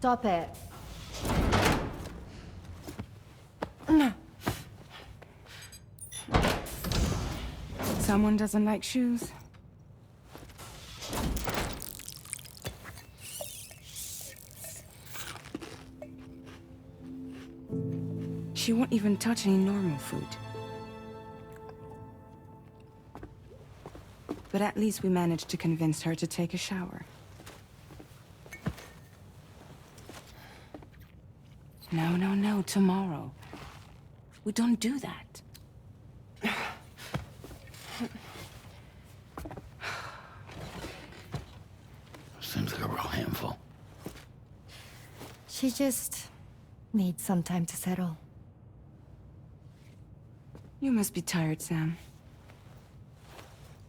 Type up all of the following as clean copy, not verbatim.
Stop it. Someone doesn't like shoes? She won't even touch any normal food. But at least we managed to convince her to take a shower. No, tomorrow. We don't do that. Seems like a real handful. She just needs some time to settle. You must be tired, Sam.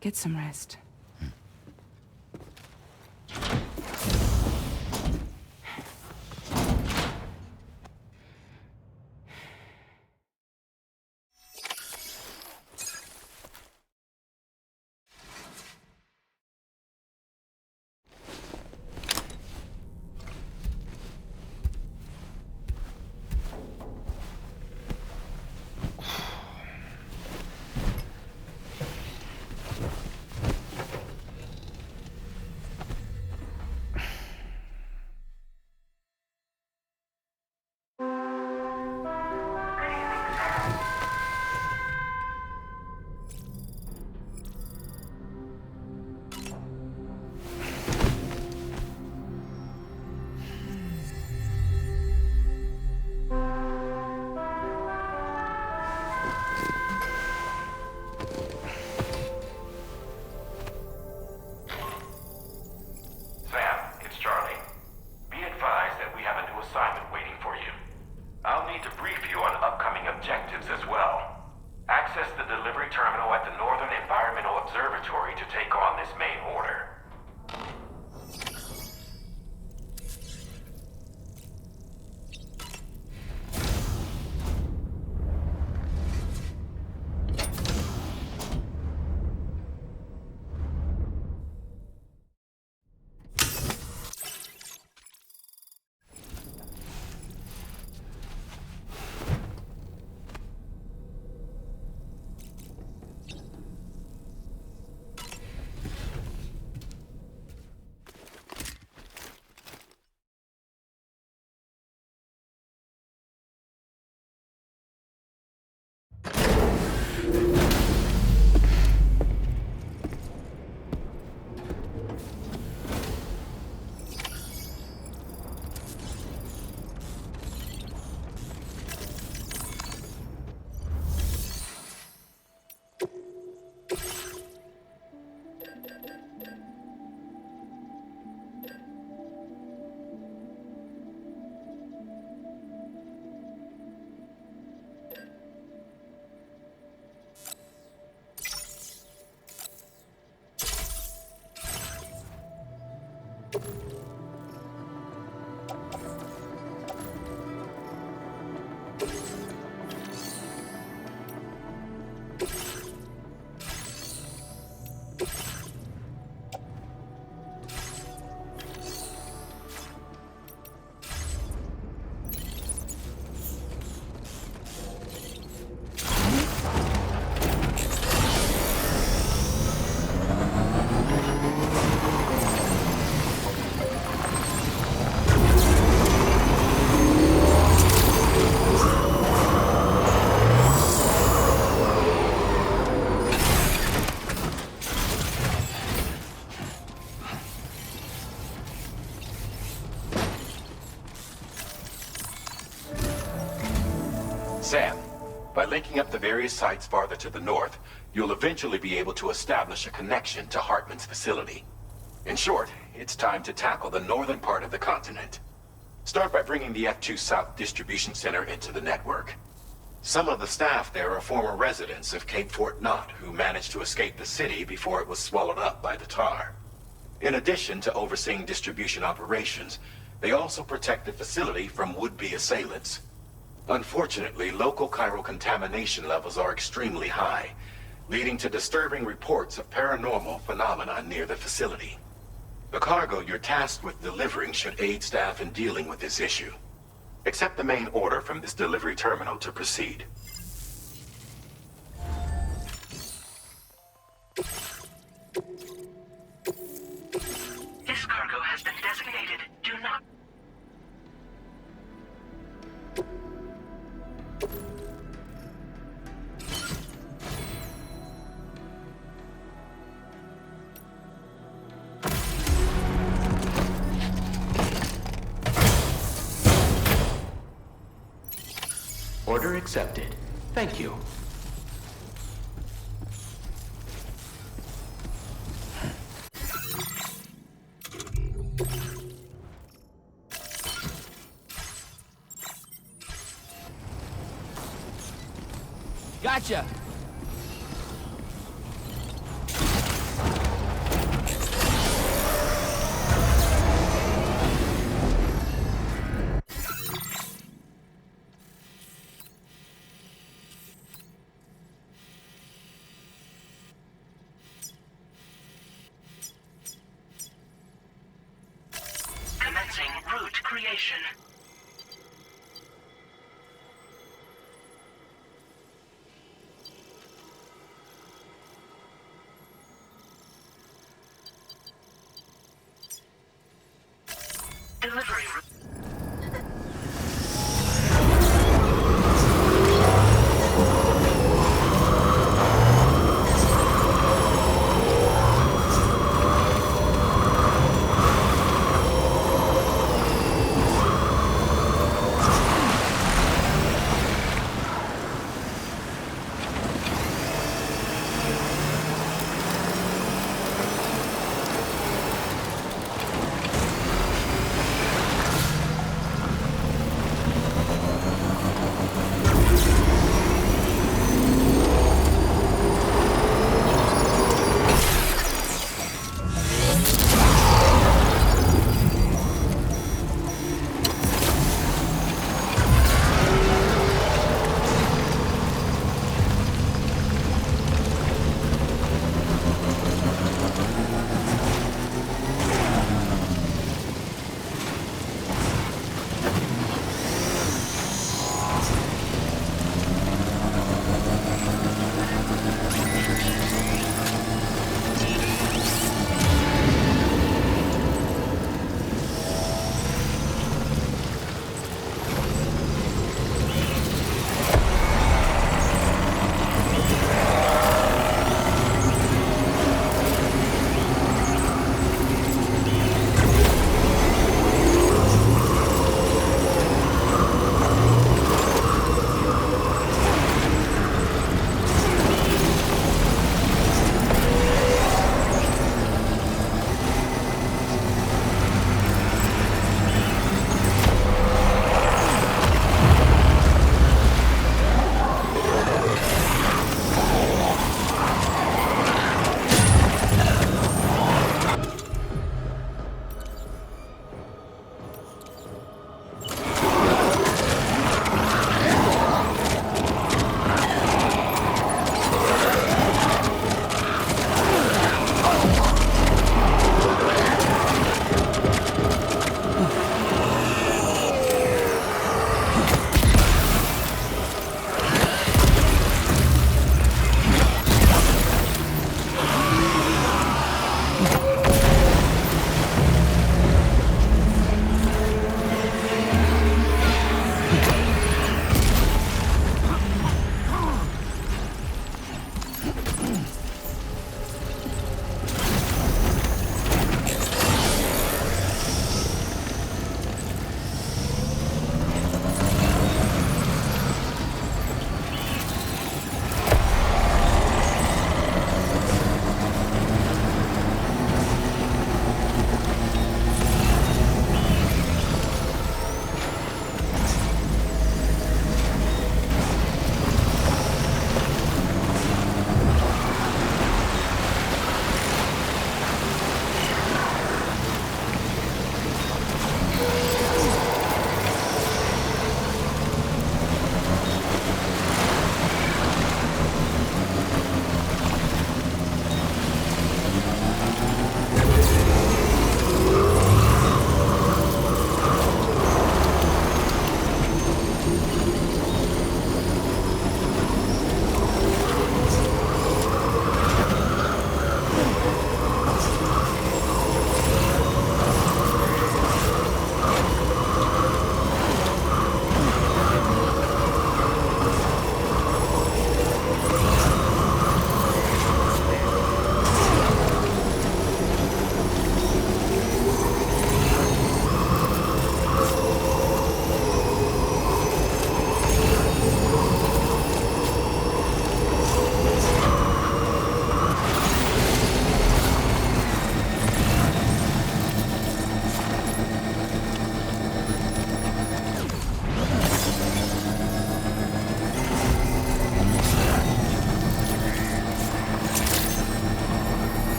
Get some rest. Sam, by linking up the various sites farther to the north, you'll eventually be able to establish a connection to Hartman's facility. In short, it's time to tackle the northern part of the continent. Start by bringing the F2 South Distribution Center into the network. Some of the staff there are former residents of Cape Fort Knott who managed to escape the city before it was swallowed up by the tar. In addition to overseeing distribution operations, they also protect the facility from would-be assailants. Unfortunately, local chiral contamination levels are extremely high, leading to disturbing reports of paranormal phenomena near the facility. The cargo you're tasked with delivering should aid staff in dealing with this issue. Accept the main order from this delivery terminal to proceed. This cargo has been designated. Do not... Order accepted. Thank you. Gotcha! Commencing route creation. Delivery route.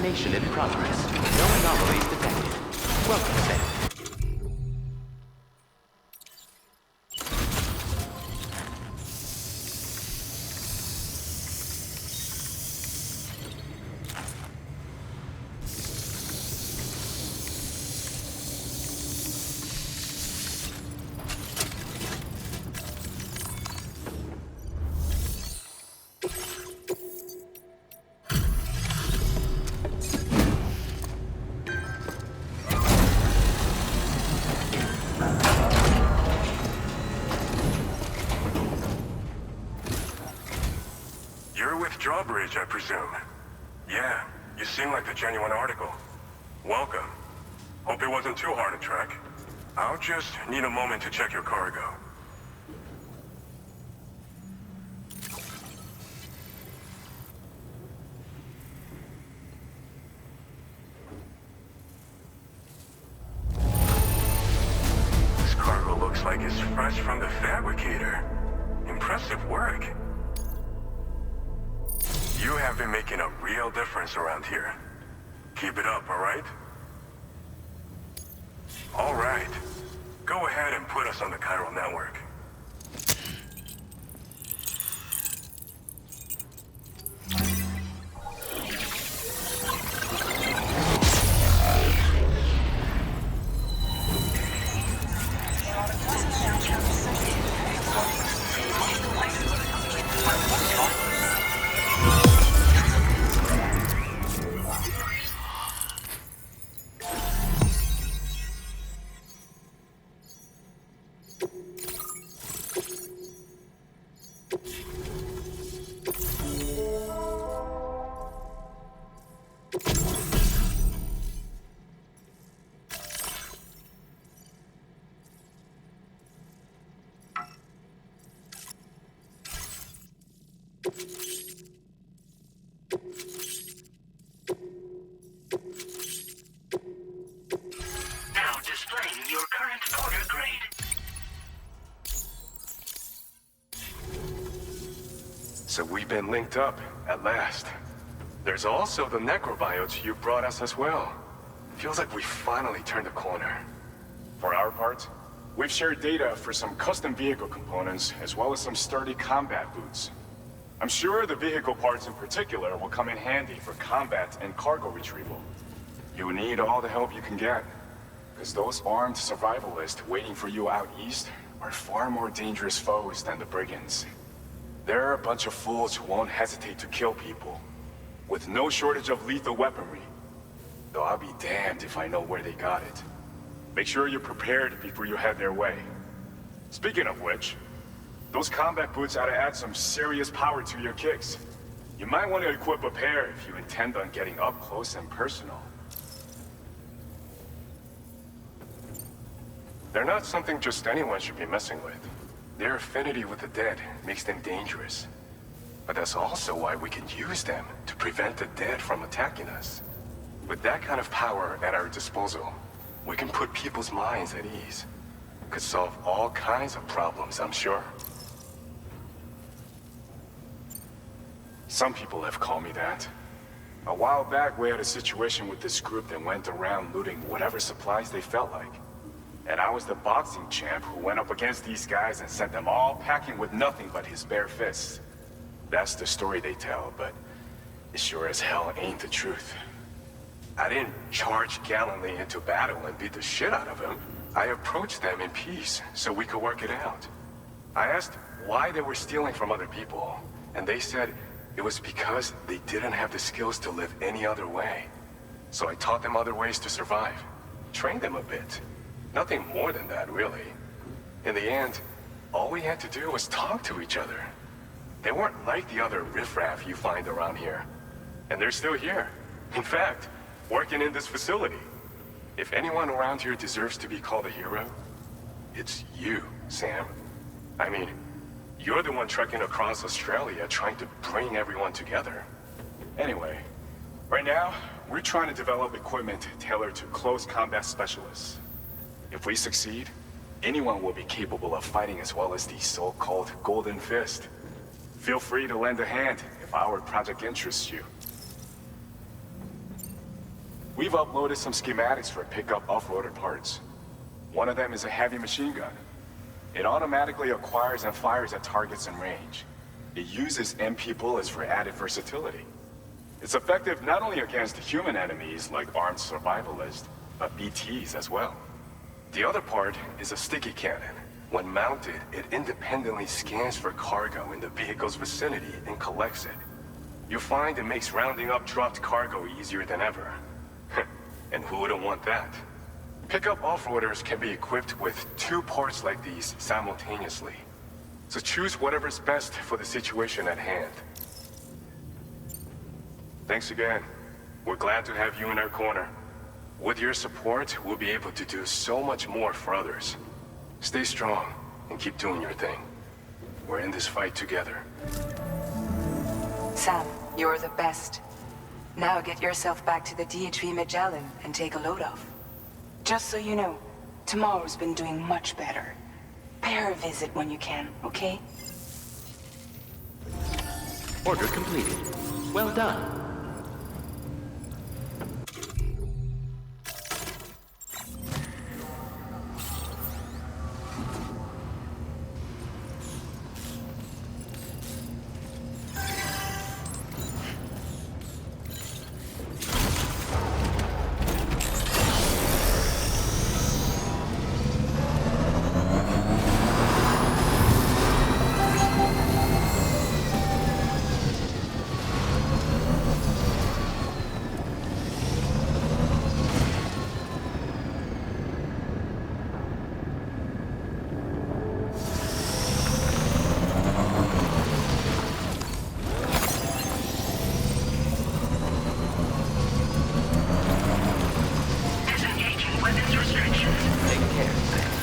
Decontamination in progress. No anomalies detected. Welcome, Sam. You're with Drawbridge, I presume. Yeah, you seem like the genuine article. Welcome. Hope it wasn't too hard to track. I'll just need a moment to check your cargo. This cargo looks like it's fresh from the fabricator. Impressive work. You have been making a real difference around here. Keep it up, all right? All right. Go ahead and put us on the chiral network. Now displaying your current order grade. So we've been linked up, at last. There's also the necrobiotes you brought us as well. Feels like we finally turned the corner. For our part, we've shared data for some custom vehicle components, as well as some sturdy combat boots. I'm sure the vehicle parts in particular will come in handy for combat and cargo retrieval. You need all the help you can get, because those armed survivalists waiting for you out east are far more dangerous foes than the brigands. They're a bunch of fools who won't hesitate to kill people, with no shortage of lethal weaponry. Though I'll be damned if I know where they got it. Make sure you're prepared before you head their way. Speaking of which, those combat boots ought to add some serious power to your kicks. You might want to equip a pair if you intend on getting up close and personal. They're not something just anyone should be messing with. Their affinity with the dead makes them dangerous. But that's also why we can use them to prevent the dead from attacking us. With that kind of power at our disposal, we can put people's minds at ease. Could solve all kinds of problems, I'm sure. Some people have called me that. A while back, we had a situation with this group that went around looting whatever supplies they felt like. And I was the boxing champ who went up against these guys and sent them all packing with nothing but his bare fists. That's the story they tell, but it sure as hell ain't the truth. I didn't charge gallantly into battle and beat the shit out of them. I approached them in peace so we could work it out. I asked why they were stealing from other people, and they said it was because they didn't have the skills to live any other way. So I taught them other ways to survive, trained them a bit. Nothing more than that, really. In the end, all we had to do was talk to each other. They weren't like the other riffraff you find around here. And they're still here. In fact, working in this facility. If anyone around here deserves to be called a hero, it's you, Sam. I mean, you're the one trekking across Australia trying to bring everyone together. Anyway, right now, we're trying to develop equipment tailored to close combat specialists. If we succeed, anyone will be capable of fighting as well as the so-called Golden Fist. Feel free to lend a hand if our project interests you. We've uploaded some schematics for pickup off-roader parts. One of them is a heavy machine gun. It automatically acquires and fires at targets in range. It uses MP bullets for added versatility. It's effective not only against human enemies like armed survivalists, but BTs as well. The other part is a sticky cannon. When mounted, it independently scans for cargo in the vehicle's vicinity and collects it. You'll find it makes rounding up dropped cargo easier than ever. And who wouldn't want that? Pickup off-roaders can be equipped with 2 parts like these simultaneously. So choose whatever's best for the situation at hand. Thanks again. We're glad to have you in our corner. With your support, we'll be able to do so much more for others. Stay strong and keep doing your thing. We're in this fight together. Sam, you're the best. Now get yourself back to the DHV Magellan and take a load off. Just so you know, tomorrow's been doing much better. Pay her a visit when you can, okay? Order completed. Well done. Disengaging weapons restrictions. Take care, Sam.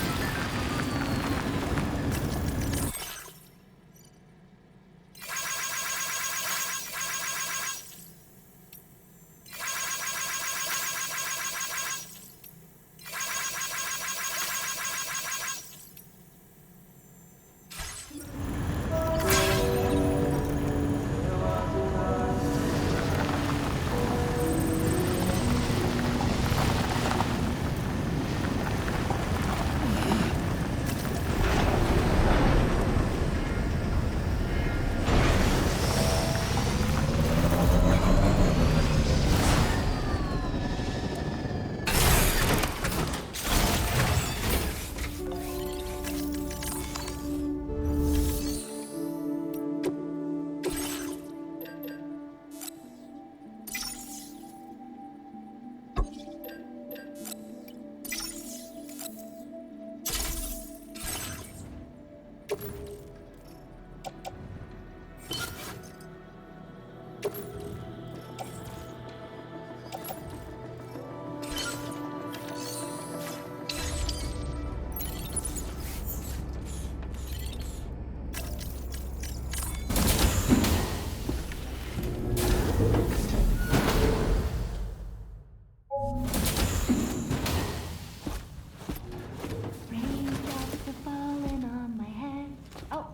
Raindrops are falling on my head. Oh,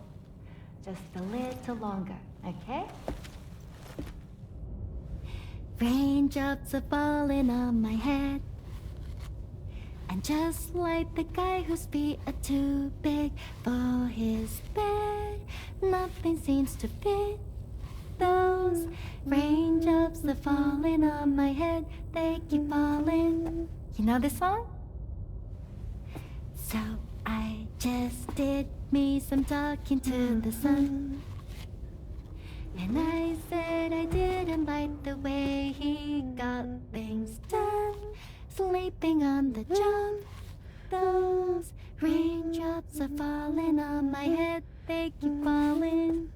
just a little longer, okay? Raindrops are falling on my head. And just like the guy whose feet are too big for his bed, nothing seems to fit. Those raindrops are falling on my head, they keep falling. You know this song? So I just did me some talking to the sun. And I said I didn't like the way he got things done. Sleeping on the job. Those raindrops are falling on my head, they keep falling.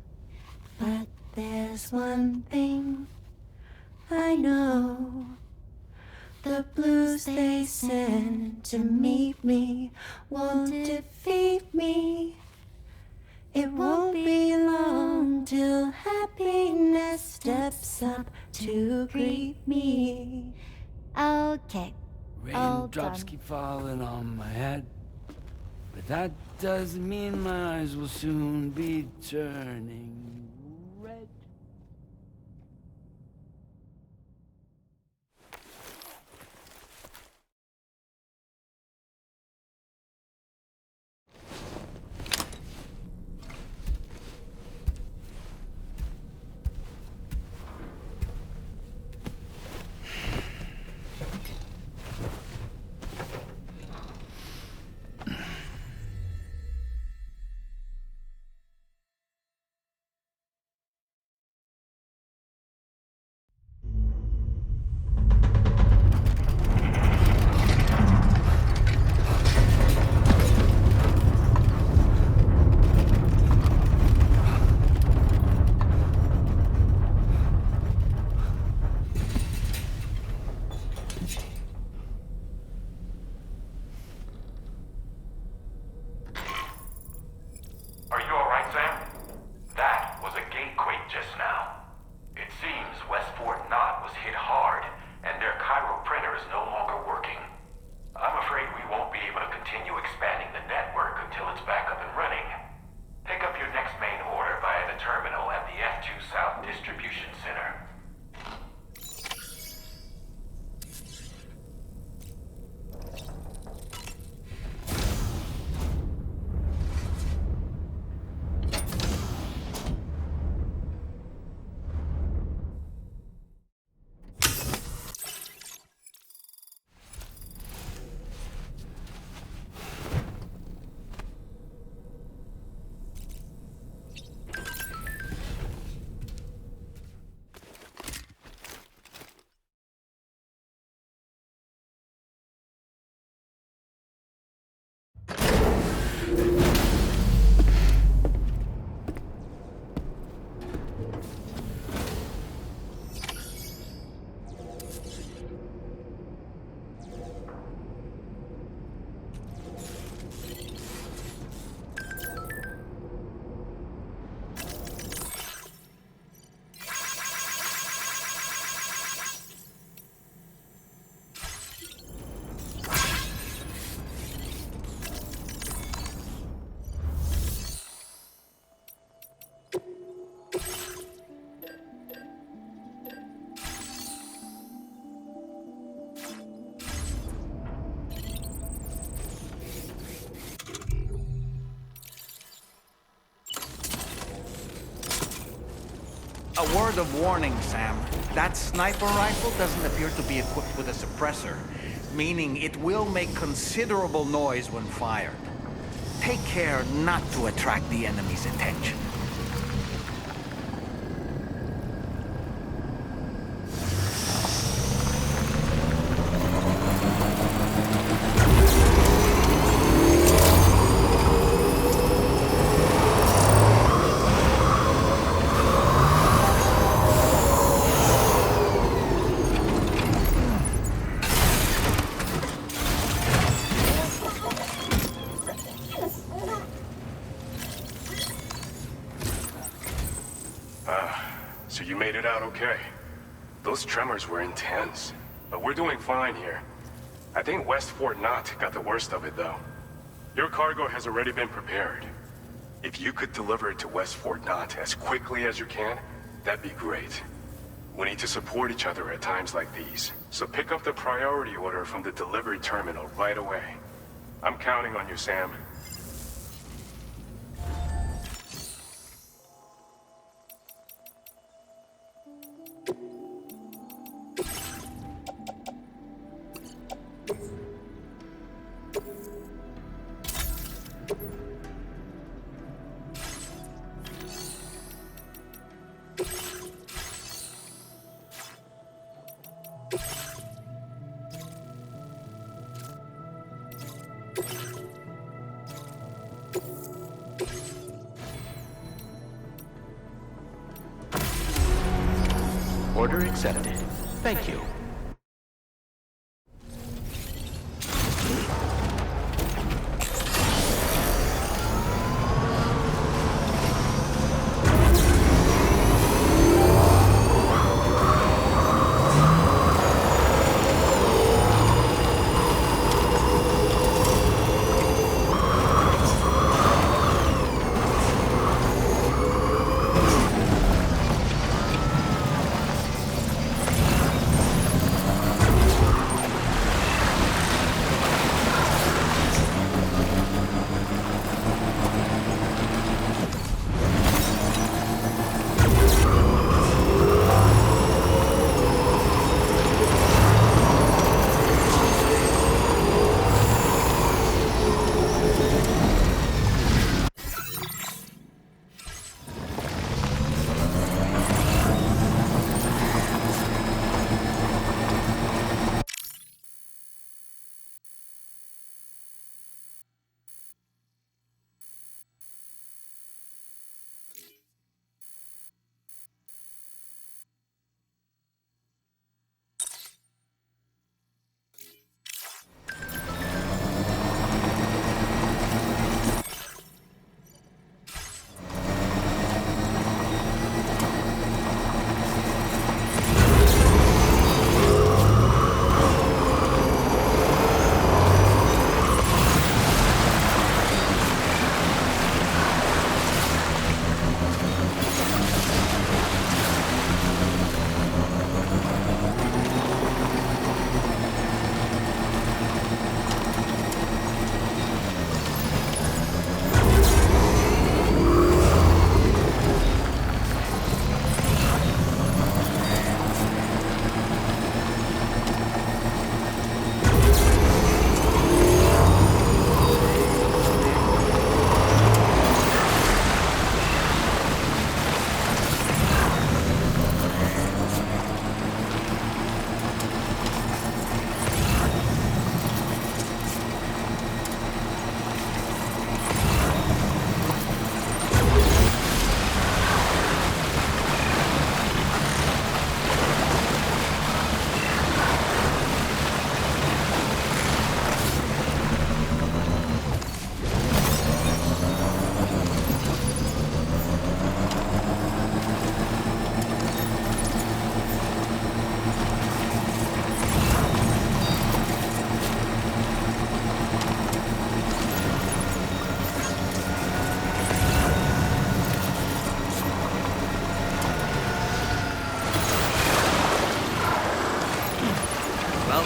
But there's one thing I know. The blues they send to meet me won't defeat me. It won't be long till happiness steps up to greet me. Okay, all Raindrops done. keep falling on my head. But that doesn't mean my eyes will soon be turning red. A word of warning, Sam. That sniper rifle doesn't appear to be equipped with a suppressor, meaning it will make considerable noise when fired. Take care not to attract the enemy's attention. So you made it out okay. Those tremors were intense, but we're doing fine here. I think West Fort Knott got the worst of it, though. Your cargo has already been prepared. If you could deliver it to West Fort Knott as quickly as you can, that'd be great. We need to support each other at times like these, so pick up the priority order from the delivery terminal right away. I'm counting on you, Sam. Order accepted. Thank you.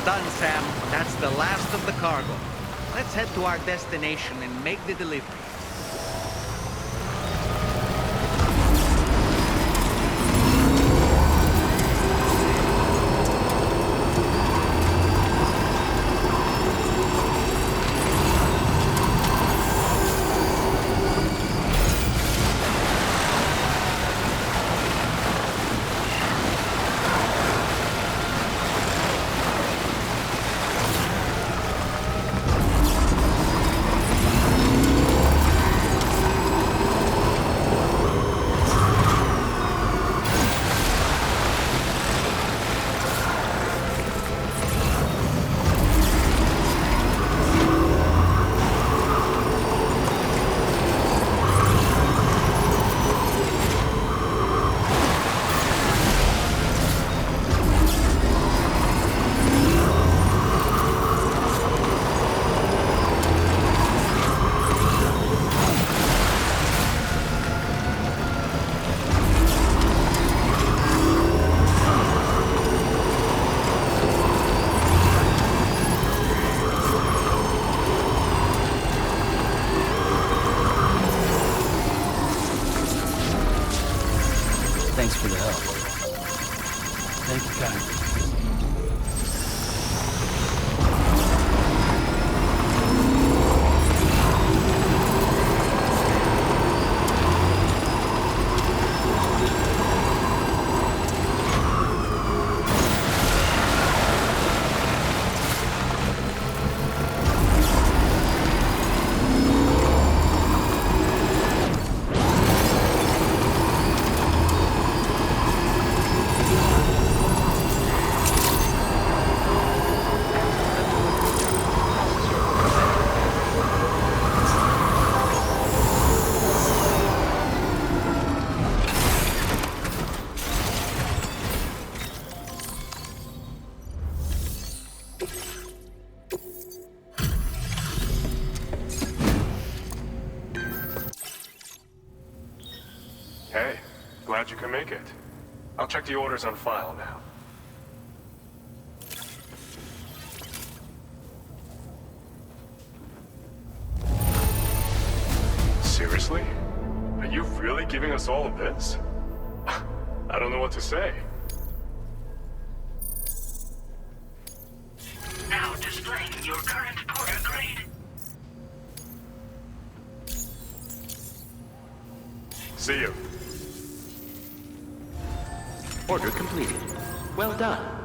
done, Sam. That's the last of the cargo. Let's head to our destination and make the delivery. Thanks for the help. Thank you, guys. Hey, glad you can make it. I'll check the orders on file now. Seriously? Are you really giving us all of this? I don't know what to say. Now displaying your current porter grade. See you. Order completed. Well done.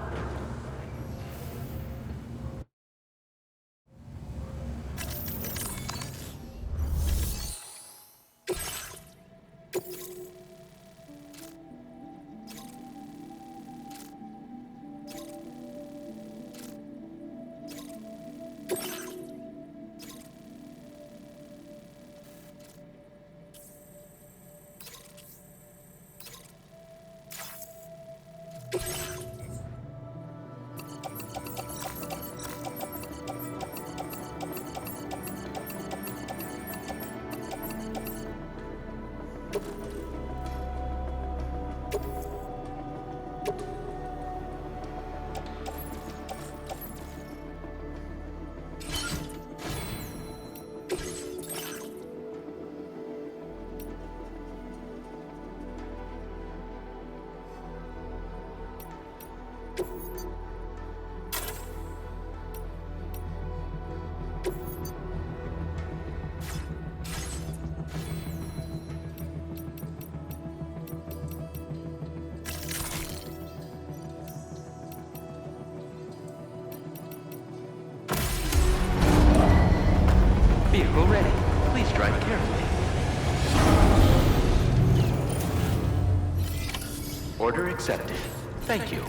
Vehicle ready. Please drive carefully. Order accepted. Thank you.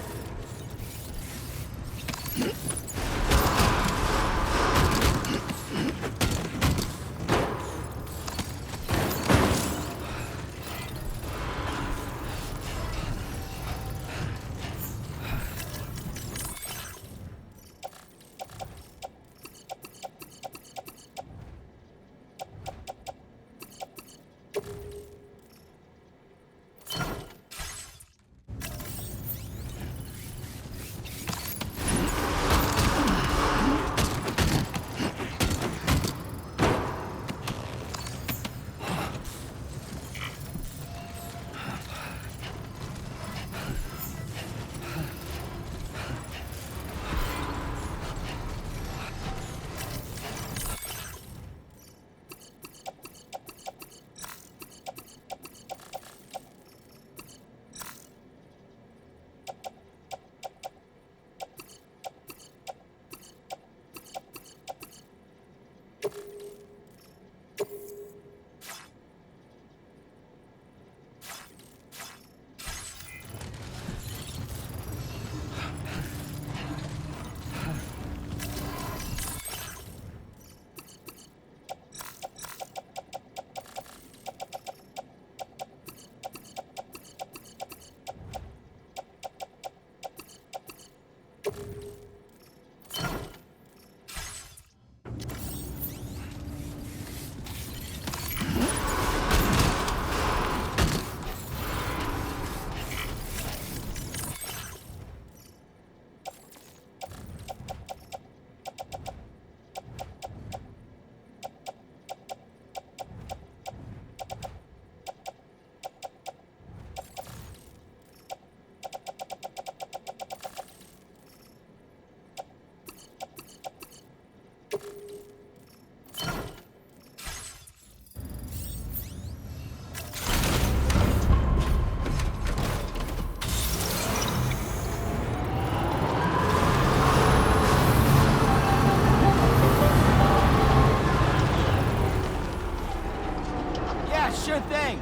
Sure thing.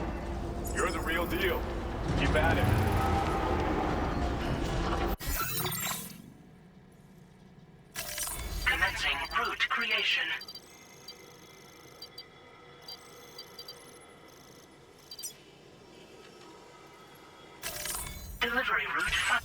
You're the real deal. Keep at it. Commencing route creation. Delivery route.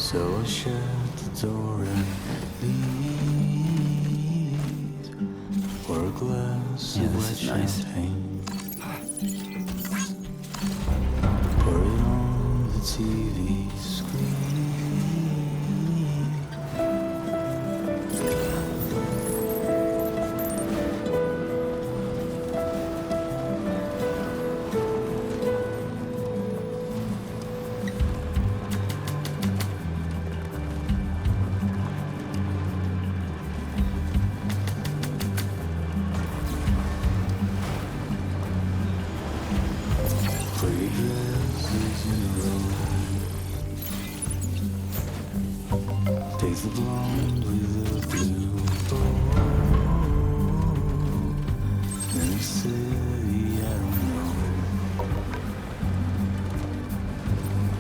So I shut the door and leave for a glass of this red is nice. champagne. Pour it on the TV screen. the blonde with the blue bow. In a city I don't know.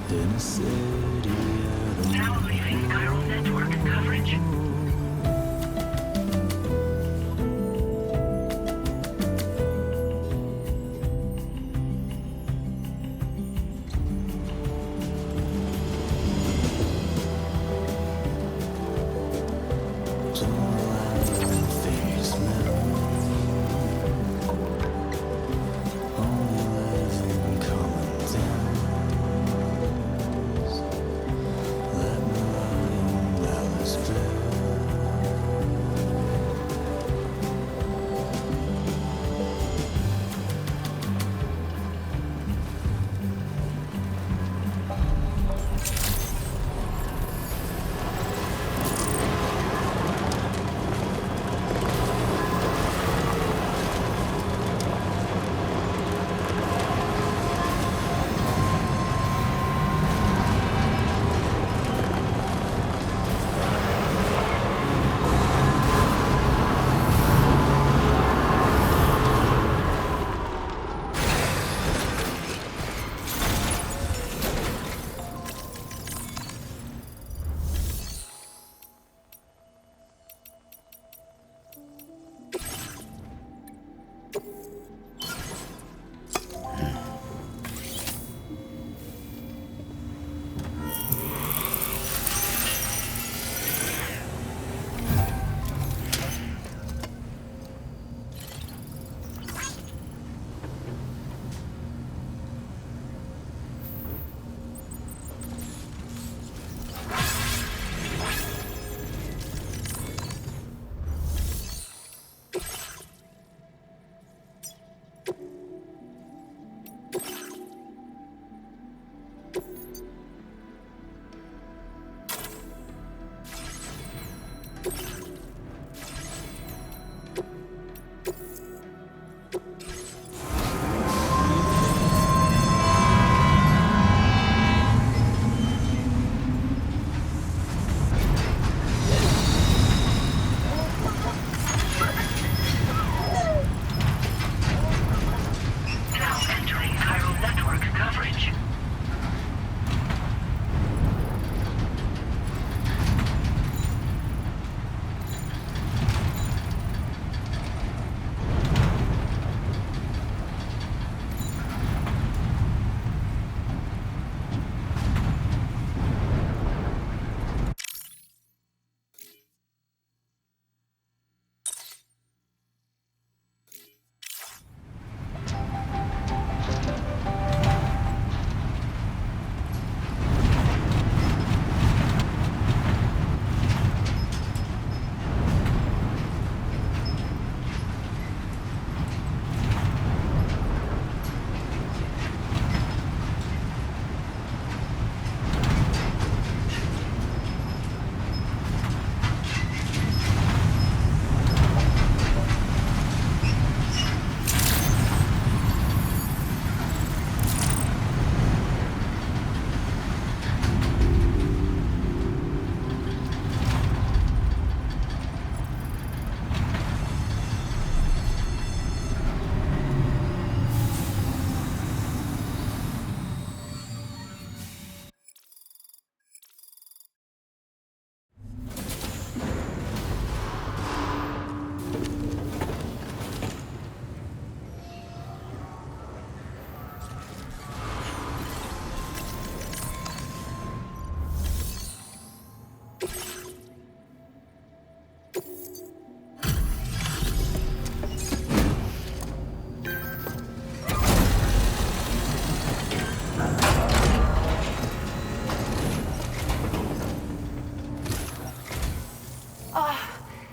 In a city I don't know. Now leaving chiral network coverage.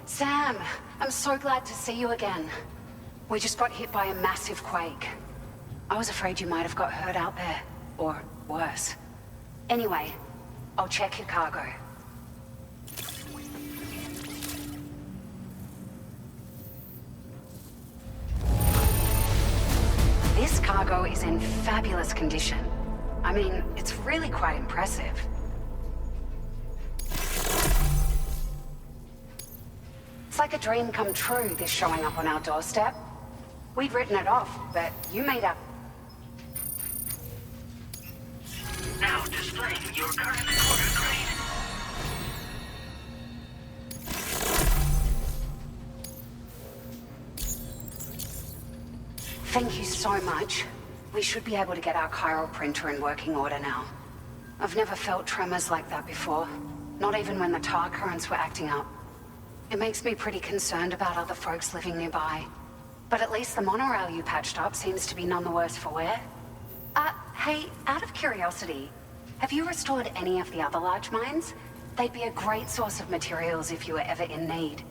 Sam, I'm so glad to see you again. We just got hit by a massive quake. I was afraid you might have got hurt out there, or worse. Anyway, I'll check your cargo. This cargo is in fabulous condition. I mean, it's really quite impressive. a dream come true, this showing up on our doorstep. We'd written it off, but you made up. Now displaying your current order grade. Thank you so much. We should be able to get our chiral printer in working order now. I've never felt tremors like that before. Not even when the tar currents were acting up. It makes me pretty concerned about other folks living nearby. But at least the monorail you patched up seems to be none the worse for wear. Hey, out of curiosity, have you restored any of the other large mines? They'd be a great source of materials if you were ever in need.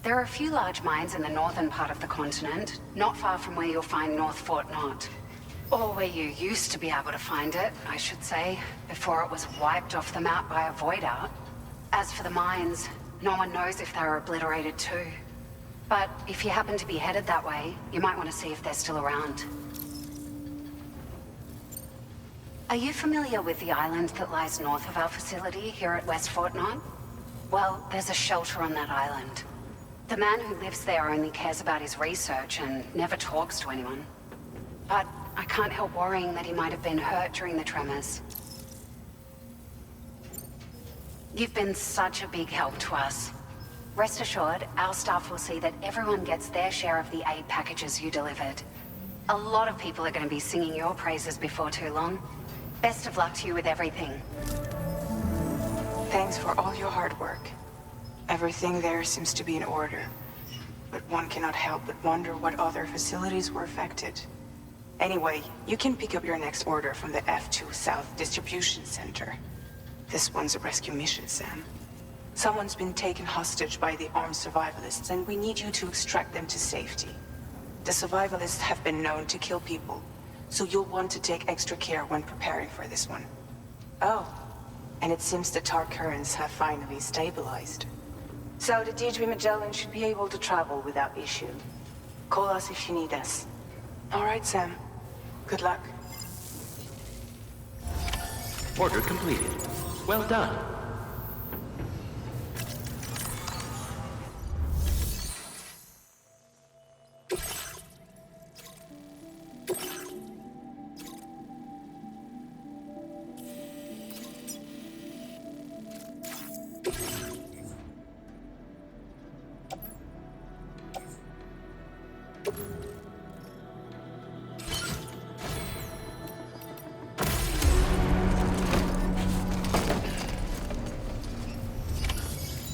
There are a few large mines in the northern part of the continent, not far from where you'll find North Fort Knot. Or where you used to be able to find it, I should say, before it was wiped off the map by a void out. As for the mines, no one knows if they were obliterated too. But if you happen to be headed that way, you might want to see if they're still around. Are you familiar with the island that lies north of our facility here at West Fort Knot? Well, there's a shelter on that island. The man who lives there only cares about his research and never talks to anyone. But I can't help worrying that he might have been hurt during the tremors. You've been such a big help to us. Rest assured, our staff will see that everyone gets their share of the aid packages you delivered. A lot of people are going to be singing your praises before too long. Best of luck to you with everything. Thanks for all your hard work. Everything there seems to be in order. But one cannot help but wonder what other facilities were affected. Anyway, you can pick up your next order from the F2 South Distribution Center. This one's a rescue mission, Sam. Someone's been taken hostage by the armed survivalists, and we need you to extract them to safety. The survivalists have been known to kill people, so you'll want to take extra care when preparing for this one. Oh, and it seems the tar currents have finally stabilized. So the DHB Magellan should be able to travel without issue. Call us if you need us. All right, Sam. Good luck. Order completed. Well done.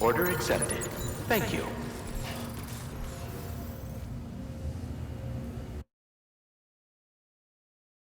Order accepted. Thank you.